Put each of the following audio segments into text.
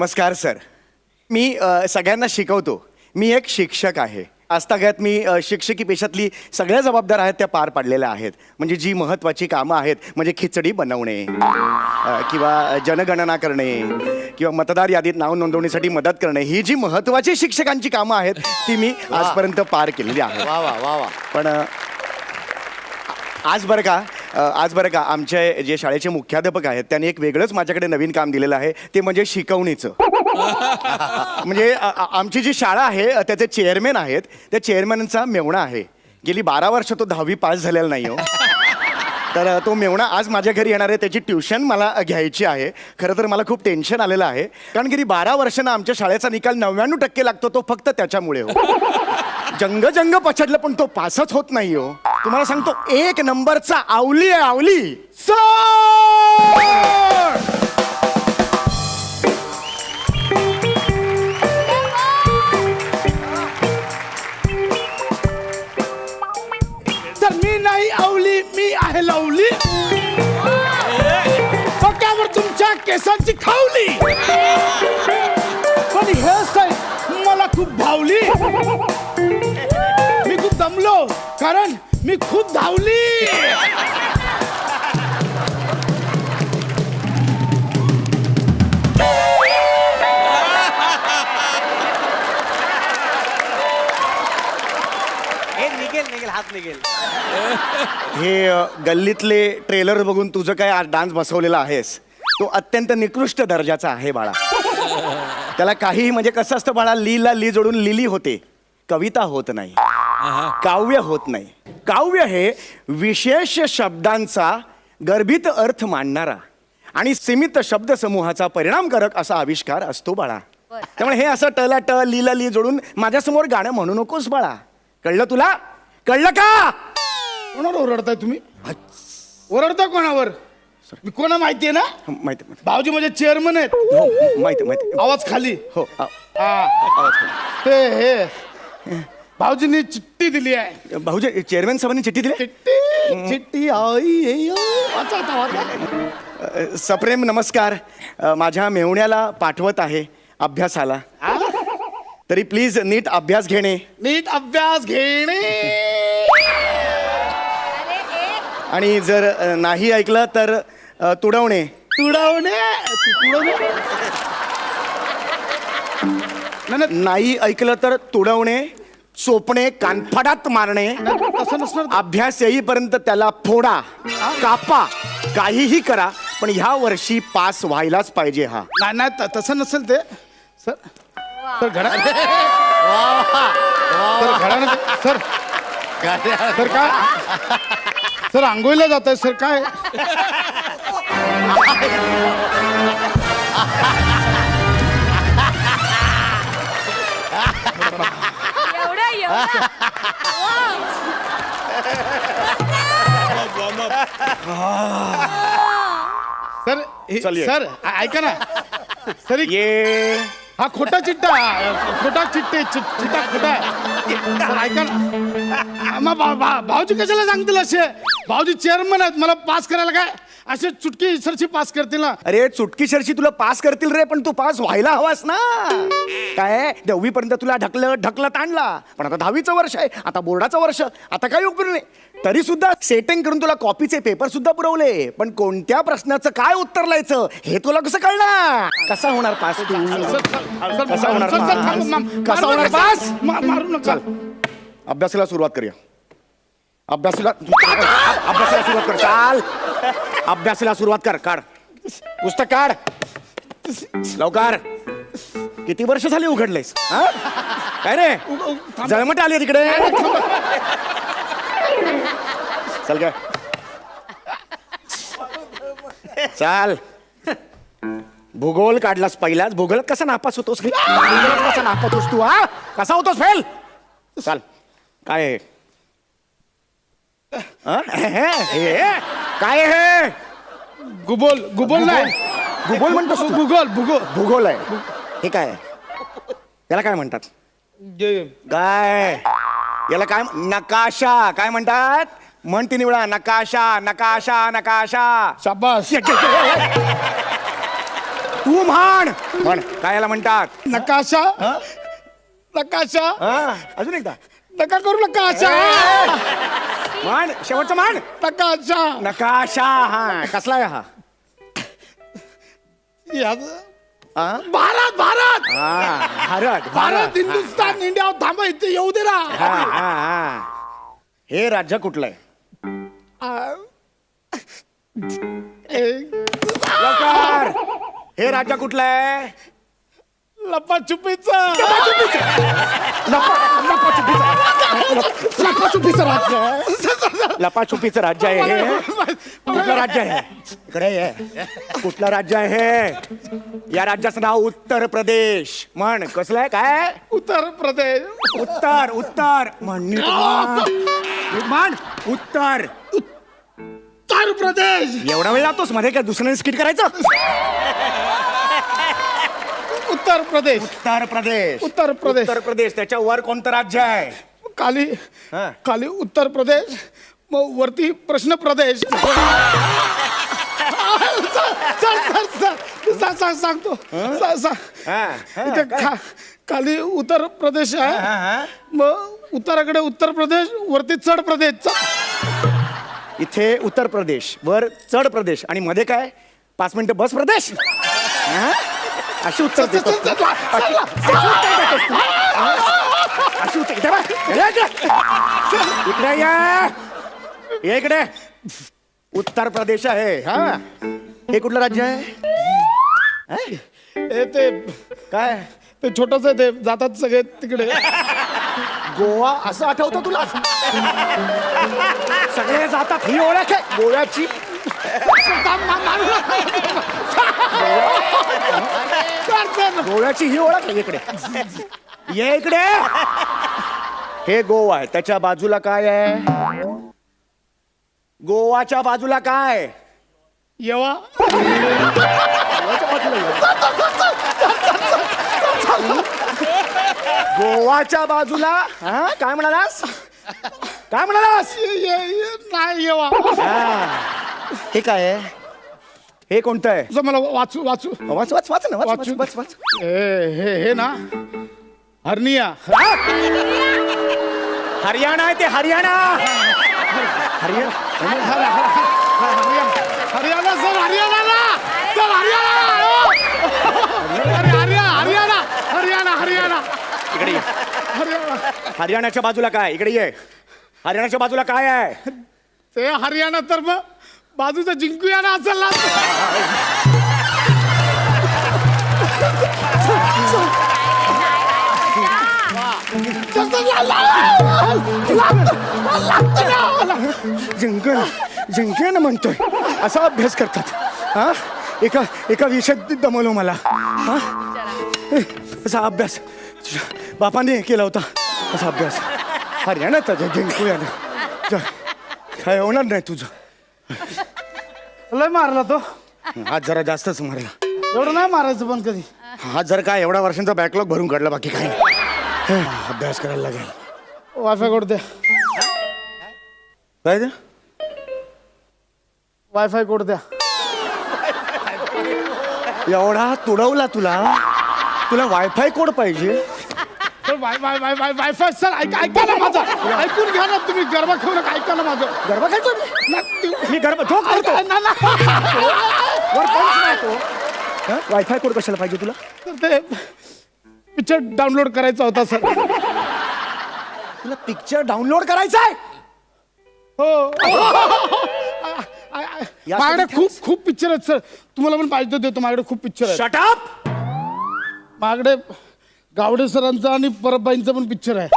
नमस्कार सर. मी सगळ्यांना शिकवतो. मी एक शिक्षक आहे. आजतागायत मी शिक्षकी पेशातली सगळ्या जबाबदाऱ्या आहेत त्या पार पाडलेल्या आहेत. म्हणजे जी महत्त्वाची कामं आहेत, म्हणजे खिचडी बनवणे किंवा जनगणना करणे किंवा मतदार यादीत नाव नोंदवणीसाठी मदत करणे, ही जी महत्त्वाची शिक्षकांची कामं आहेत ती मी आजपर्यंत पार केलेली आहेत. वा वा वा वा. पण आज बरं का आमचे जे शाळेचे मुख्याध्यापक आहेत त्यांनी एक वेगळंच माझ्याकडे नवीन काम दिलेलं आहे. ते म्हणजे शिकवणीचं. म्हणजे आमची जी शाळा आहे त्याचे चेअरमॅन आहेत. त्या चेअरमॅनचा मेवणा आहे. गेली 12 वर्ष तो 10वी पास झालेला नाही हो. तर तो मेवणा आज माझ्या घरी येणार आहे. त्याची ट्युशन मला घ्यायची आहे. खरं तर मला खूप टेन्शन आलेलं आहे, कारण गेली 12 वर्षानं आमच्या शाळेचा निकाल 99% लागतो. तो फक्त त्याच्यामुळे हो. जंग पछडलं पण तो पासच होत नाही हो. तुम्हाला सांगतो 1 नंबरचा आवली आहे, आवली. तर मी नाही आवली, मी आहे लवली. पक्यावर तुमच्या केसांची खावली. पण हेअरस्टाईल मला खूप भावली. मी खूप दमलो कारण मी खूप धावली. निघेल हात निघेल. हे गल्लीतले ट्रेलर बघून तुझं काय आज डान्स बसवलेला आहेस तो अत्यंत निकृष्ट दर्जाचा आहे बाळा. त्याला काही म्हणजे कसं असतं बाळा, लीला ली जोडून लिली होते, कविता होत नाही, काव्य होत नाही. काव्य हे विशेष शब्दांचा गर्भित अर्थ मांडणारा आणि सीमित शब्दसमूहाचा परिणामकारक असा आविष्कार असतो बाळा. त्यामुळे हे असं टला ट लीला ली जोडून माझ्यासमोर गाणं म्हणू नकोस बाळा. कळलं तुला? कळलं का? कोणावर ओरडताय तुम्ही? ओरडता कोणावर? मी कोणा माहितीये ना? माहिती भाऊजी माझे चेअरमन आहेत. हो माहिती. आवाज खाली. हो आवाज खाली. हे भाऊजींनी चिठ्ठी दिली आहे. भाऊजी चेअरमॅन साहेबांनी चिठ्ठी दिली. चिठ्ठी आई वाचा आता, वाचा. सप्रेम नमस्कार. माझ्या मेहुण्याला पाठवत आहे अभ्यासाला. तरी प्लीज नीट अभ्यास घेणे. नीट अभ्यास घेणे. आणि जर नाही ऐकलं तर तुडवणे. तुडवणे. नाही ऐकलं तर तुडवणे, चोपणे, कानफडात मारणे. तसं नसणार. अभ्यास येईपर्यंत त्याला फोडा, कापा, काहीही करा, पण ह्या वर्षी पास व्हायलाच पाहिजे. हा नाही तसं नसेल ते. सर सर घडा सर सर काय सर आंघोळीला जात आहे सर काय? सर सर ऐका ना सर. ये हा खोटा चिट्टा खोटा. सर ऐका ना. मग भाऊजी कशाला सांगतील असे? भाऊजी चेअरमन आहेत. मला पास करायला काय असे चुटकी सरशी पास करतील ना? अरे चुटकी शरशी तुला पास करतील रे, पण तू पास व्हायला हवास ना. काय 10वी पर्यंत तुला ढकलत आणला, पण आता 10वीचं वर्ष आहे, आता बोर्डाचं वर्ष, आता काही उपयोग नाही. तरी सुद्धा सेटिंग करून तुला कॉपीचे पेपर सुद्धा पुरवले, पण कोणत्या प्रश्नाचं काय उत्तर लिहायचं हे तुला कसं कळणार? कसा होणार पास तू? कसा होणार पास? मारू नका. अभ्यासाला सुरुवात करूया. अभ्यासाला सुरुवात कर. चाल अभ्यासाला सुरुवात कर. काढ पुस्तक, काढ लवकर. किती वर्ष झाली उघडलेस? काय रे जळमट आली तिकडे? चल काय चाल. भूगोल काढलास पहिलाच. भूगोलात कसा नापास होतोस? कसा नापास होतोस तू? हा कसा होतोस फेल? चाल काय आहे? काय हे? गुबोल नाही. भूगोल म्हणतोस तू? भूगोल आहे हे. काय याला काय म्हणतात? काय याला काय? नकाशा. काय म्हणतात? म्हण तीन वेळा. नकाशा. शाबास. तू म्हण म्हण काय याला म्हणतात नकाशा नकाशा अजून एकदा नका करू नकाशा म्हण शेवटचं म्हण नकाशा नकाशा हा कसला आहे हा भारत भारत हा भारत भारत हिंदुस्तान इंडिया थांबा इथे येऊ दे ना हा हा हा हे राज्य कुठलं आहे लवकर हे राज्य कुठलं आहे लपाछुपीचं लपाछुपीचं राज्य आहे लपाछुपीचं राज्य आहे हे कुठलं राज्य आहे इकडे ये कुठलं राज्य आहे हे या राज्याचं नाव उत्तर प्रदेश म्हण कसलं आहे काय उत्तर प्रदेश उत्तर उत्तर म्हण नीट म्हण उत्तर उत्तर प्रदेश एवढा वेळ लागतोस मध्ये काय दुसऱ्याने स्किट करायचं उत्तर प्रदेश उत्तर प्रदेश उत्तर प्रदेश उत्तर प्रदेश त्याच्या वर कोणतं राज्य आहे खाली हा. खाली उत्तर प्रदेश मग वरती प्रश्न प्रदेश सांगतो हा, हा, इथे काय? खाली उत्तर प्रदेश हा, आहे हा. मग उत्तराकडे उत्तर प्रदेश वरती चढ प्रदेश इथे उत्तर प्रदेश वर चढ प्रदेश आणि मध्ये काय 5 मिनिटं बस प्रदेश हा? अशी उत्तर देतोस तू? अशी उत्तर देतोस तू? अशी उत्तर इथे बघ. इकडे ये इकडे उत्तर प्रदेश आहे हा हे कुठलं राज्य आहे हे ते काय ते छोटस ते जातात सगळे तिकडे गोवा असं आठवतं तुला सगळे जातात ही ओळख आहे गोव्याची गोव्याची ही ओळख आहे इकडे ये इकडे हे गोवा आहे त्याच्या बाजूला काय आहे गोवाच्या बाजूला काय येवा गोवाच्या बाजूला हा काय म्हणालास काय म्हणालास नाही येवा हे काय आहे हे कोणतं आहे तुझं मला वाचू वाचू वाच वाच वाच ना वाच वाचू. वाच वाच हे ना हरनिया हरियाणा आहे ते हरियाणा हरियाणा हरियाणा सर हरियाणा सर हरियाणा हरियाणा हरियाणा इकडे ये. हरियाणा हरियाणाच्या बाजूला काय इकडे ये हरियाणाच्या बाजूला काय आहे ते हरियाणा तर मग बाजूचं जिंकूया ना असेल ना जिंकन म्हणतोय असा अभ्यास करतात हा एका विषयात दमवलो मला हा असा अभ्यास बापाने केला होता असा अभ्यास हरियाणात जिंकूया ना काय होणार नाही तुझं लय मारला तो आज जरा जास्तच मारला एवढं नाही मारायचं पण कधी हा जर काय एवढा वर्षांचा बॅकलॉग भरून काढला बाकी काय नाही अभ्यास करायला लागेल वायफाय कोड द्या काय ते? वायफाय कोड द्या एवढा तुडवला तुला वायफाय कोड पाहिजे सर वायफाय सर ऐका ना माझं ऐकून घ्या ना तुम्ही गरबा खेळू नका ऐका ना माझं गरबा खेळतो मी गरबा झोप करतो वर पंच मारतो. वायफाय कोड कशाला पाहिजे तुला ते पिक्चर डाउनलोड करायचा होता सर तुला पिक्चर डाउनलोड करायचा आहे हो माझ्याकडे यासाठी खूप खूप पिक्चर आहेत सर तुम्हाला पण पाहिजे देतो माझ्याकडे खूप पिक्चर आहेत शटअप माझ्याकडे गावडे सरांचा आणि परबाईंचा पण पिक्चर आहे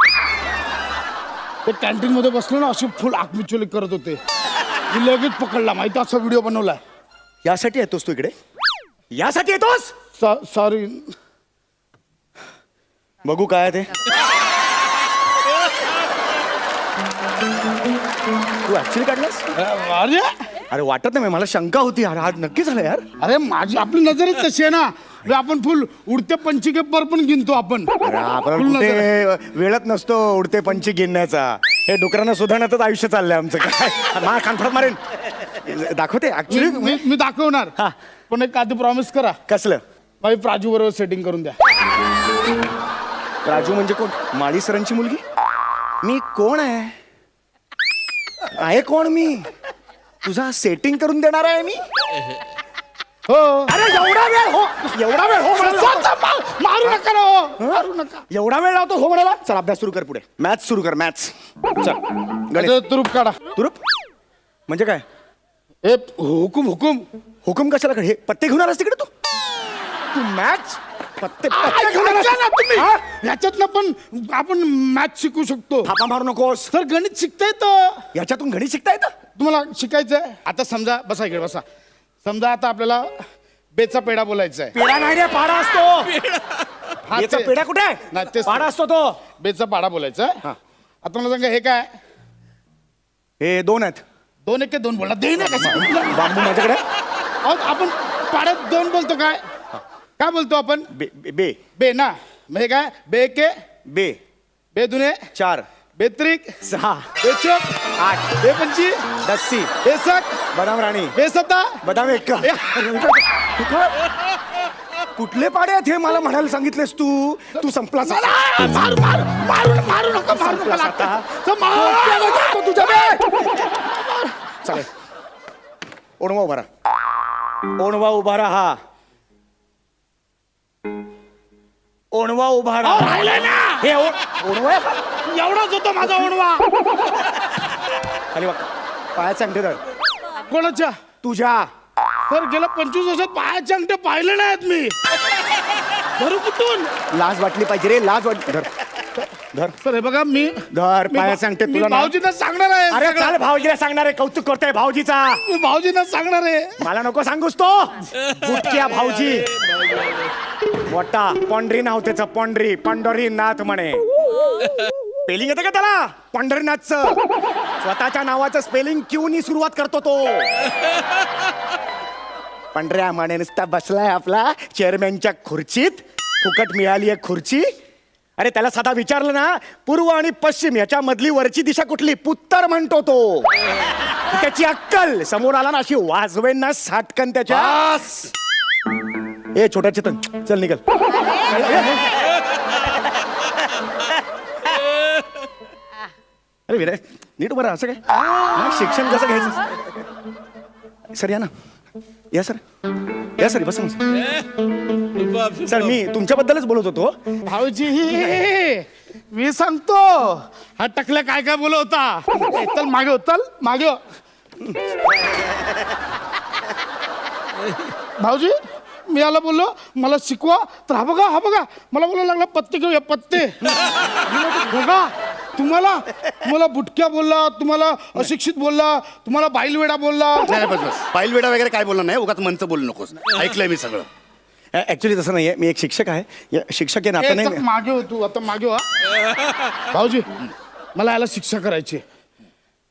ते कॅन्टीन मध्ये बसलो ना अशी फुल आगमिचोली करत होते मी लगेच पकडला माहिती असा व्हिडिओ बनवलाय यासाठी येतोस तू इकडे यासाठी येतोस सॉरी बघू काय ते तू ऍक्च्युली काढलास अरे अरे वाटत नाही मला शंका होती यार आज नक्की झालं यार अरे माझी आपली नजरच तशी आहे ना म्हणजे आपण फुल उडत्या पंचिकेपर पण गिनतो आपण अरे आपण फुल नजर. कुठे वेळत नसतो उडते पंची गिनण्याचा हे डुकरांना सुधारण्यातच आयुष्य चाललंय आमचं काय मला कानफाट मारेन दाखवते ऍक्च्युली मी दाखवणार हा. पण एक आधी प्रॉमिस करा कसलं माझी प्राजू बरोबर सेटिंग करून द्या. राजू म्हणजे कोण? माळी सरांची मुलगी? मी कोण आहे कोण मी? तुझा सेटिंग करून देणार आहे मी? हो. अरे एवढा वेळ हो म्हणाला. मारू नका ना हो. मारू नका. एवढा वेळ लावतो हो म्हणाला. चल अभ्यास सुरू कर, पुढे मॅथ्स सुरू कर. मॅथ्स चल. गणित. आता तुरुप काढा. तुरुप म्हणजे काय? हे हुकुम हुकुम हुकुम कशाला कर? हे पत्ते घेऊन आलास तिकडे तू मॅथ्स पत्ते घेऊन आलास? तुम्ही ह्याच्यातनं पण आपण मॅथ शिकू शकतो. थापा मारू नकोस. सर गणित शिकता येतं. याच्यातून गणित शिकता येतं? तुम्हाला शिकायचंय? आता समजा बसा इकडे बसा. समजा आता आपल्याला बेचा पेढा बोलायचा आहे. पेढा नाही रे, पाडा असतो. हा, याचा ते- पेढा कुठे आहे? नाही, तेच पाडा ते. असतो तो. बेचा पाडा बोलायचा आहे. हा. आता मला सांगा हे काय? हे 2 आहेत. 2 1 2 बोलला. दे ना कसं? बांबू माझ्याकडे. आपण पाड्यात 2 बोलतो काय? काय बोलतो आपण? बे बे- बे बे ना. मग हे काय? बे के बे बे दुने 4 बेत्रिक 6 बेचोक 8 बे पंची दस्सी बेसक बदाम राणी बेसता. बदाम एक कुठले पाडे आहेत हे मला म्हणायला सांगितलेस तू संपलास आता. मारू मारू मारू मारू नका मारू नका लागतं. तर तो तुझ्या बे. चालेल. ओणवा उभा राहा. ओणवा उभा राहा. ओणवा उभा राहा. राहिलंय ना. हे ओणवा आहे का? एवढाच होता माझा ओणवा. खाली बघ. पायाचे अंगठे धर. कोणाच्या? तुझ्या. सर गेल्या 25 वर्षात पायाचे अंगठे पाहिले नाहीत मी. धरू कुठून? लाज वाटली पाहिजे रे. लाज वाटली. धर धर सर हे बघा मी धर पायाचे अंगठे मी तुला ना. भाऊजींना सांगणार आहे. अरे सगळं. चाल भाऊजीला सांगणार आहे. कौतुक करतोय भाऊजीचा. मी भाऊजींना सांगणार आहे. मला नको सांगूस तो. बुटक्या भाऊजी. मोठा पंढरी नाव त्याचं. पंढरीनाथ म्हणे. स्पेलिंग येतं का त्याला? पंढरीनाथचं. स्वतःच्या नावाचं स्पेलिंग क्यूनी सुरुवात करतो तो. पंढऱ्या म्हणे नुसता बसलाय आपला चेअरमॅनच्या खुर्चीत. फुकट मिळाली आहे खुर्ची. अरे त्याला साधा विचारलं ना, पूर्व आणि पश्चिम ह्याच्या मधली वरची दिशा कुठली? उत्तर म्हणतो तो. त्याची अक्कल समोर आला ना, अशी वाजवेन ना साटकन त्याच्या. ए छोट्या चेतन, चल निघल. अरे विनय नीट बरं. असं काय हा, शिक्षण कसं घ्यायचं? सर या ना. या सर. या सर बस. सर मी तुमच्याबद्दलच बोलत होतो. भाऊजी मी सांगतो. हा टकल्या काय काय बोलत होता. चल मागे हो, चल मागे हो. भाऊजी मी याला बोललो मला शिकवा. तर हा बघा मला बोलायला लागला पत्ते घेऊया पत्ते. बघा तुम्हाला बुटक्या बोलला, तुम्हाला अशिक्षित बोलला, तुम्हाला बाईलवेडा बोलला. नाही बस पायलवेडा वगैरे काय बोलणार नाही. उगाच मनचं बोलू नकोस. ऐकलंय मी सगळं. ऍक्च्युली तसं नाहीये. मी एक शिक्षक आहे. या शिक्षक आहे ए, नातं चल, नाही. मागे हो तू आता मागे हो. भाऊजी मला याला शिक्षा करायची.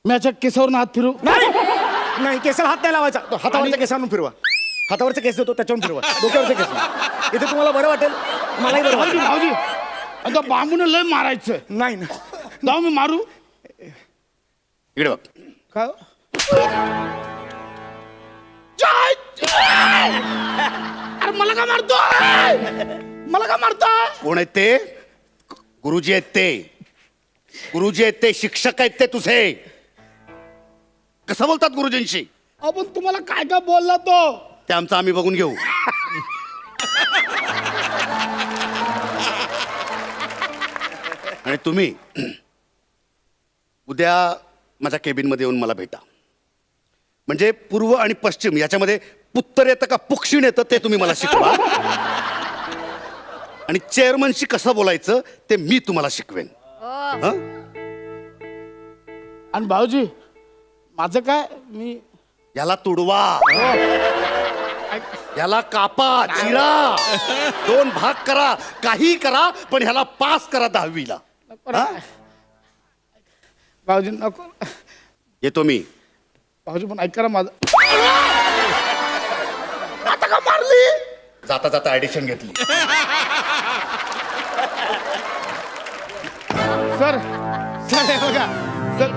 मी याच्या केसावरून हात फिरू. नाही केसाला हात नाही लावायचा. तो हातावरच्या केसावरून फिरवा. हातावरचा केस देतो त्याच्यावरून फिरवा. डोक्यावरचा केस. इथे तुम्हाला बरं वाटेल. मलाही बरं भाऊजी वाटेल. भाऊजी आता बांबूने लय मारायचं. नाही ना. जाऊ मी मारू. इकडे बघ. काय अरे मला का मारतोय? मला का मारतोय? कोण आहेत ते? गुरुजी आहेत ते. गुरुजी आहेत ते. शिक्षक आहेत ते तुझे. कसं बोलतात गुरुजींशी? आपण तुम्हाला काय काय बोलला तो? ते आमचं आम्ही बघून घेऊ. आणि तुम्ही उद्या माझ्या केबिनमध्ये येऊन मला भेटा. म्हणजे पूर्व आणि पश्चिम याच्यामध्ये पुत्तर येतं का पुक्षिण येतं ते तुम्ही मला शिकवा. आणि चेअरमनशी कसं बोलायचं ते मी तुम्हाला शिकवेन. हं? आणि भाऊजी माझं काय? मी याला तुडवा. याला कापा, चिरा, 2 भाग करा, काही करा, पण ह्याला पास करा 10वीला. भाऊजी नको. येतो मी. भाऊजी पण ऐका ना माझं. आता का मारली? जाता जाता ऍडिशन घेतली. सर हे बघा सर